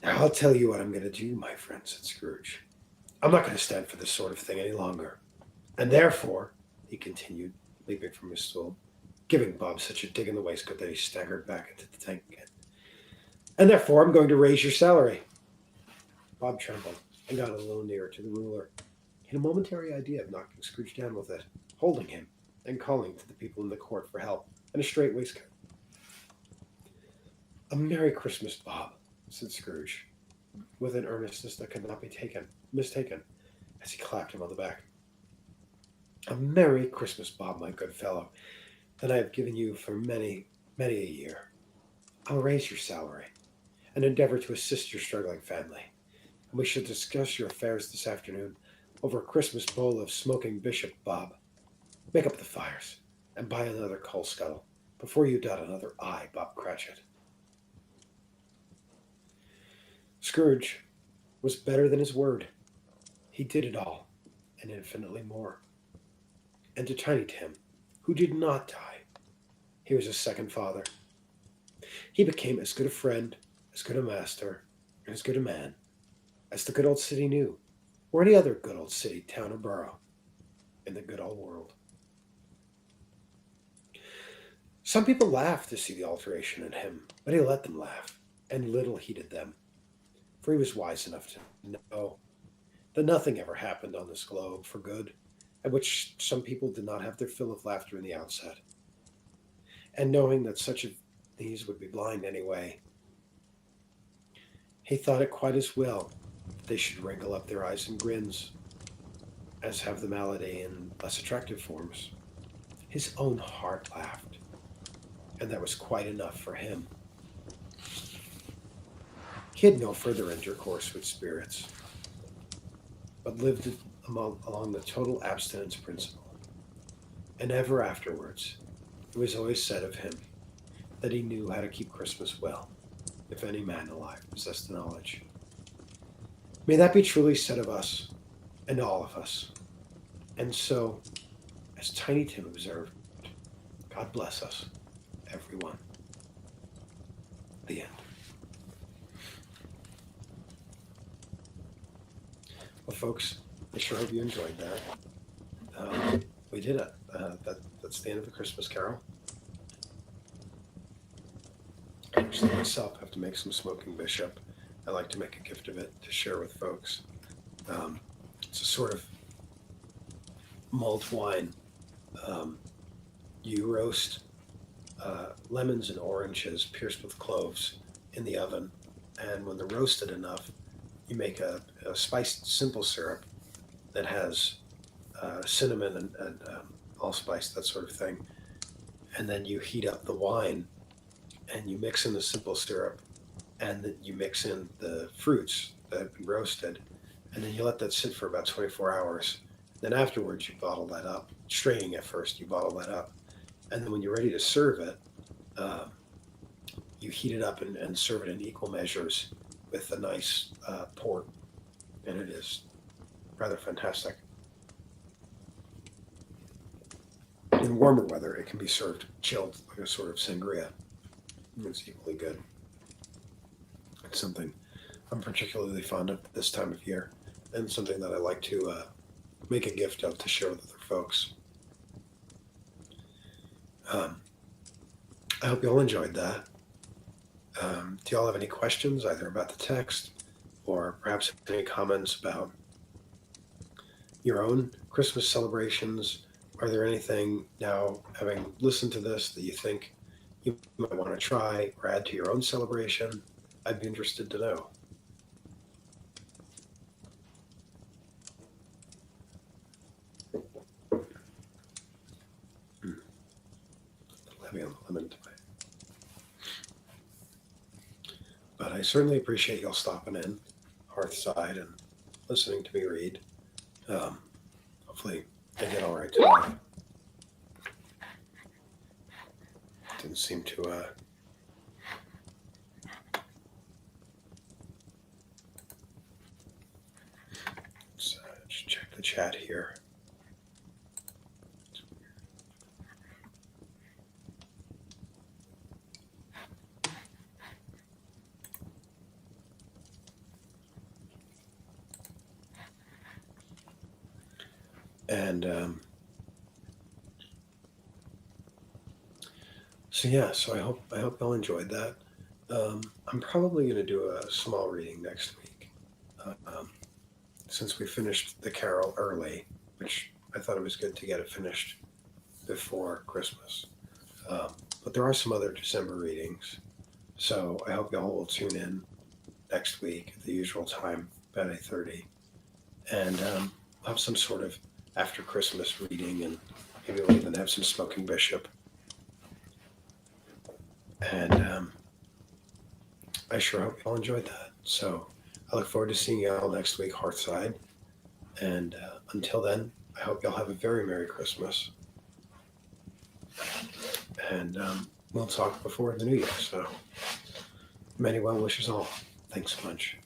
"I'll tell you what I'm going to do, my friend," said Scrooge. "I'm not going to stand for this sort of thing any longer. And therefore," he continued, leaping from his stool, giving Bob such a dig in the waistcoat that he staggered back into the tank again, "and therefore I'm going to raise your salary." Bob trembled and got a little nearer to the ruler. He had a momentary idea of knocking Scrooge down with it, holding him, and calling to the people in the court for help and a straight waistcoat. "A Merry Christmas, Bob," said Scrooge, with an earnestness that could not be mistaken, as he clapped him on the back. "A Merry Christmas, Bob, my good fellow, that I have given you for many, many a year. I'll raise your salary, and endeavor to assist your struggling family, and we shall discuss your affairs this afternoon over a Christmas bowl of smoking bishop, Bob. Make up the fires, and buy another coal scuttle, before you dot another I, Bob Cratchit." Scrooge was better than his word. He did it all, and infinitely more. And to Tiny Tim, who did not die, he was a second father. He became as good a friend, as good a master, and as good a man as the good old city knew, or any other good old city, town, or borough in the good old world. Some people laughed to see the alteration in him, but he let them laugh, and little heeded them, for he was wise enough to know that nothing ever happened on this globe for good, at which some people did not have their fill of laughter in the outset. And knowing that such of these would be blind anyway, he thought it quite as well that they should wrinkle up their eyes and grins, as have the malady in less attractive forms. His own heart laughed, and that was quite enough for him. He had no further intercourse with spirits, but lived along the total abstinence principle. And ever afterwards, it was always said of him that he knew how to keep Christmas well, if any man alive possessed the knowledge. May that be truly said of us, and all of us. And so, as Tiny Tim observed, God bless us, everyone. The end. Well, folks, I sure hope you enjoyed that. We did it. That's the end of the Christmas Carol. I actually myself have to make some smoking bishop. I like to make a gift of it to share with folks. It's a sort of mulled wine. You roast lemons and oranges pierced with cloves in the oven, and when they're roasted enough, you make a spiced simple syrup that has cinnamon and allspice, that sort of thing. and then you heat up the wine, and you mix in the simple syrup, and then you mix in the fruits that have been roasted, and then you let that sit for about 24 hours. Then afterwards, you bottle that up, straining it first. You bottle that up, and then when you're ready to serve it, uh, you heat it up and serve it in equal measures with a nice port, and it is rather fantastic. In warmer weather, it can be served chilled like a sort of sangria. It's equally good. It's something I'm particularly fond of this time of year, and something that I like to make a gift of to share with other folks. Um, I hope you all enjoyed that. Do you all have any questions, either about the text or perhaps any comments about your own Christmas celebrations? Are there anything now, having listened to this, that you think you might want to try or add to your own celebration? I'd be interested to know. A little heavy on the lemon today. But I certainly appreciate y'all stopping in Hearth-Side and listening to me read. Hopefully I did all right today. Didn't seem to let's just check the chat here. And so I hope y'all enjoyed that. I'm probably going to do a small reading next week, since we finished the carol early, which I thought it was good to get it finished before Christmas. But there are some other December readings, so I hope y'all will tune in next week at the usual time, about 8:30, and we'll have some sort of after Christmas reading, and maybe we'll even have some smoking bishop. And I sure hope y'all enjoyed that. So I look forward to seeing y'all next week, Hearth-Side. And until then, I hope y'all have a very Merry Christmas. And we'll talk before the New Year. So many well wishes all. Thanks so much.